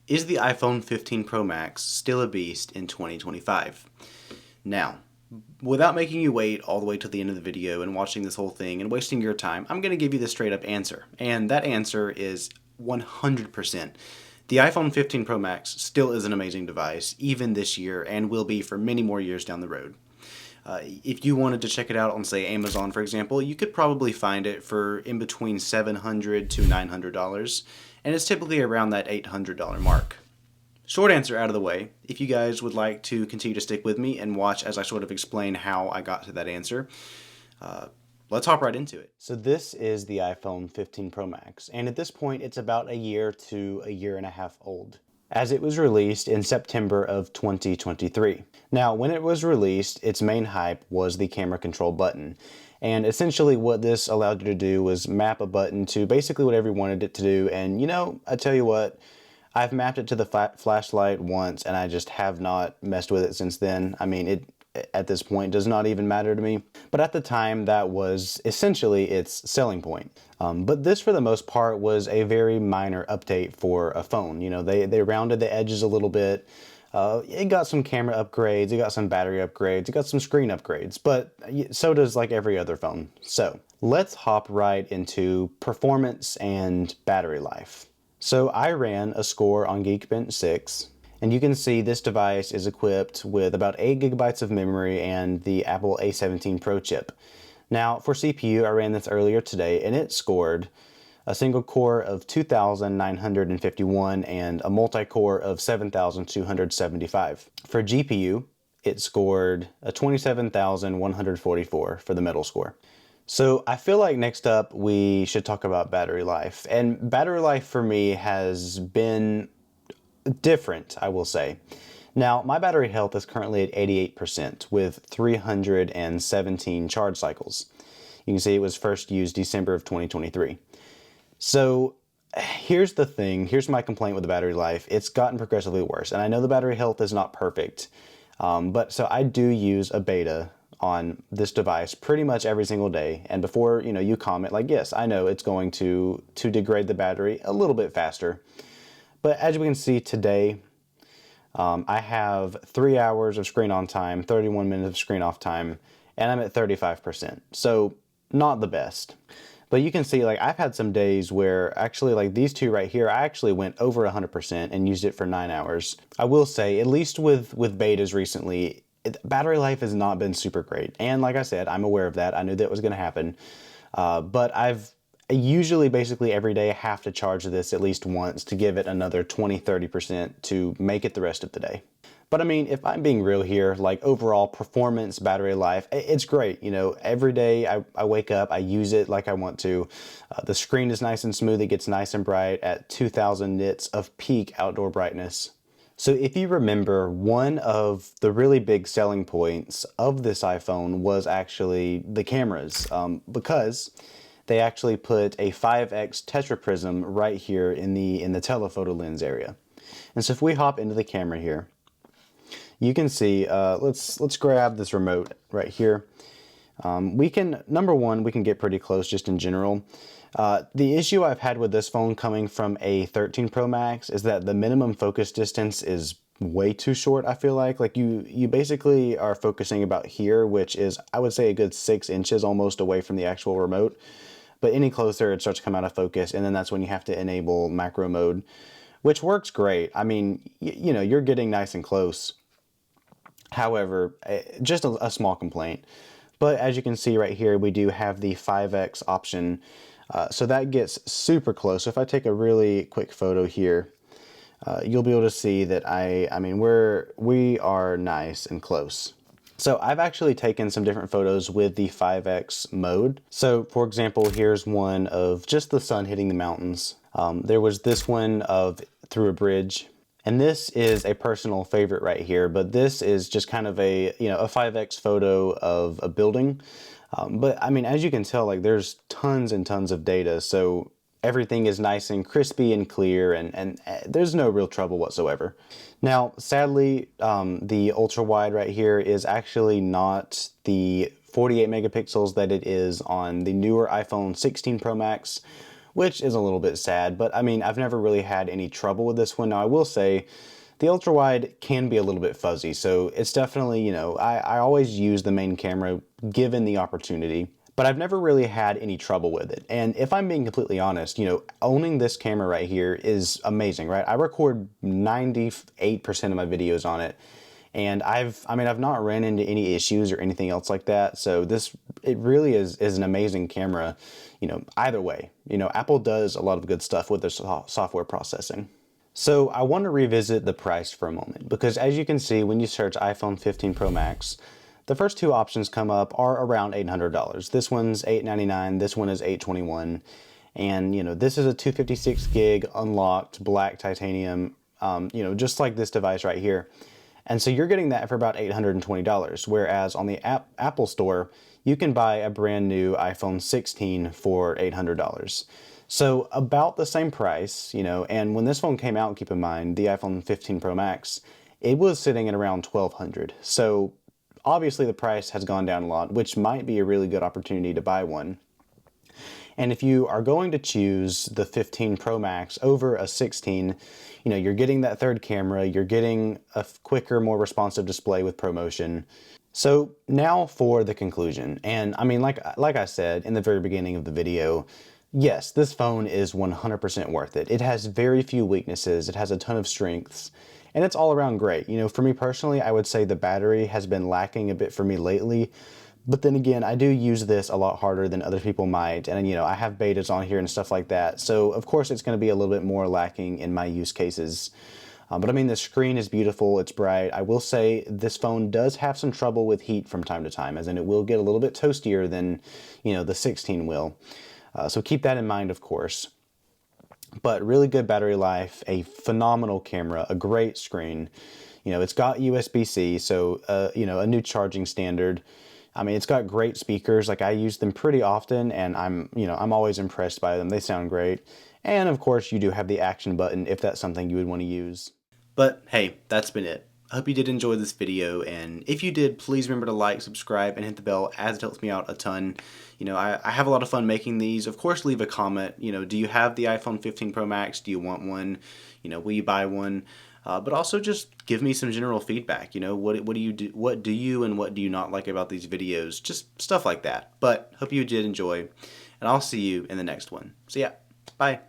Is the iPhone 15 Pro Max still a beast in 2025? Now, without making you wait all the way to the end of the video and watching this whole thing and wasting your time, I'm going to give you the straight up answer. And that answer is 100%. The iPhone 15 Pro Max still is an amazing device, even this year, and will be for many more years down the road. If you wanted to check it out on, say, Amazon, for example, you could probably find it for in between $700 to $900, and it's typically around that $800 mark. Short answer out of the way, if you guys would like to continue to stick with me and watch as I sort of explain how I got to that answer, let's hop right into it. So this is the iPhone 15 Pro Max, and at this point it's about a year to a year and a half old, as it was released in September of 2023. Now, when it was released, its main hype was the camera control button. And essentially what this allowed you to do was map a button to basically whatever you wanted it to do. And you know, I tell you what, I've mapped it to the flashlight once and I just have not messed with it since then. I mean, it at this point does not even matter to me. But at the time, that was essentially its selling point. But this, for the most part, was a very minor update for a phone. You know, they rounded the edges a little bit. It got some camera upgrades, it got some battery upgrades, it got some screen upgrades, but so does like every other phone. So let's hop right into performance and battery life. So I ran a score on Geekbench 6. And you can see this device is equipped with about 8 gigabytes of memory and the Apple A17 Pro chip. Now, for CPU, I ran this earlier today, and it scored a single core of 2,951 and a multi-core of 7,275. For GPU, it scored a 27,144 for the metal score. So I feel like next up we should talk about battery life. And battery life for me has been different, I will say. Now, my battery health is currently at 88% with 317 charge cycles. You can see it was first used December of 2023. So here's the thing, here's my complaint with the battery life. It's gotten progressively worse, and I know the battery health is not perfect, but so I do use a beta on this device pretty much every single day. And before you comment, like, yes, I know it's going to degrade the battery a little bit faster. But as we can see today, I have 3 hours of screen on time, 31 minutes of screen off time, and I'm at 35%. So not the best. But you can see, like, I've had some days where actually, like these two right here, I actually went over 100% and used it for 9 hours. I will say, at least with betas recently, battery life has not been super great. And like I said, I'm aware of that. I knew that was going to happen. But I usually basically every day I have to charge this at least once to give it another 20-30% to make it the rest of the day. But I mean, if I'm being real here, like overall performance, battery life, it's great. You know, every day I wake up, I use it like I want to. The screen is nice and smooth. It gets nice and bright at 2,000 nits of peak outdoor brightness. So if you remember, one of the really big selling points of this iPhone was actually the cameras, because they actually put a 5x tetraprism right here in the telephoto lens area. And so if we hop into the camera here, you can see, let's grab this remote right here. We can, number one, we can get pretty close just in general. The issue I've had with this phone coming from a 13 Pro Max is that the minimum focus distance is way too short, I feel like. Like you basically are focusing about here, which is, I would say, a good 6 inches almost away from the actual remote. But any closer, it starts to come out of focus, and then that's when you have to enable macro mode, which works great. I mean, you know, you're getting nice and close. However, just a small complaint. But as you can see right here, we do have the 5x option. So that gets super close. So if I take a really quick photo here, you'll be able to see that I mean, we are nice and close. So I've actually taken some different photos with the 5x mode. So for example, here's one of just the sun hitting the mountains. There was this one of through a bridge. And this is a personal favorite right here, but this is just kind of a 5x photo of a building. But I mean, as you can tell, like there's tons and tons of data. So everything is nice and crispy and clear, and there's no real trouble whatsoever. Now, sadly, the ultra wide right here is actually not the 48 megapixels that it is on the newer iPhone 16 Pro Max, which is a little bit sad, but I mean, I've never really had any trouble with this one. Now, I will say the ultra wide can be a little bit fuzzy, so it's definitely, I always use the main camera given the opportunity, but I've never really had any trouble with it. And if I'm being completely honest, owning this camera right here is amazing, right? I record 98% of my videos on it. And I've not ran into any issues or anything else like that. So it really is an amazing camera, either way. Apple does a lot of good stuff with their software processing. So I want to revisit the price for a moment, because as you can see, when you search iPhone 15 Pro Max, the first two options come up are around $800. This one's $899, this one is $821. And this is a 256 gig unlocked black titanium, just like this device right here. And so you're getting that for about $820, whereas on the Apple Store, you can buy a brand new iPhone 16 for $800. So about the same price, and when this phone came out, keep in mind, the iPhone 15 Pro Max, it was sitting at around $1,200. So obviously the price has gone down a lot, which might be a really good opportunity to buy one. And if you are going to choose the 15 Pro Max over a 16, you're getting that third camera, you're getting a quicker, more responsive display with ProMotion. So now for the conclusion. And I mean, like I said in the very beginning of the video, yes, this phone is 100% worth it. It has very few weaknesses, it has a ton of strengths, and it's all around great. For me personally, I would say the battery has been lacking a bit for me lately. But then again, I do use this a lot harder than other people might, and I have betas on here and stuff like that, so of course it's going to be a little bit more lacking in my use cases. But I mean, the screen is beautiful, it's bright. I will say this phone does have some trouble with heat from time to time, as in it will get a little bit toastier than, the 16 will. So keep that in mind, of course. But really good battery life, a phenomenal camera, a great screen. It's got USB-C, so, a new charging standard. I mean, it's got great speakers. Like, I use them pretty often, and I'm always impressed by them. They sound great. And of course, you do have the action button if that's something you would want to use. But hey, that's been it. I hope you did enjoy this video, and if you did, please remember to like, subscribe, and hit the bell, as it helps me out a ton. I have a lot of fun making these. Of course, leave a comment. Do you have the iPhone 15 Pro Max? Do you want one? Will you buy one? But also just give me some general feedback. What do you do? What do you and what do you not like about these videos? Just stuff like that. But hope you did enjoy, and I'll see you in the next one. So yeah, bye.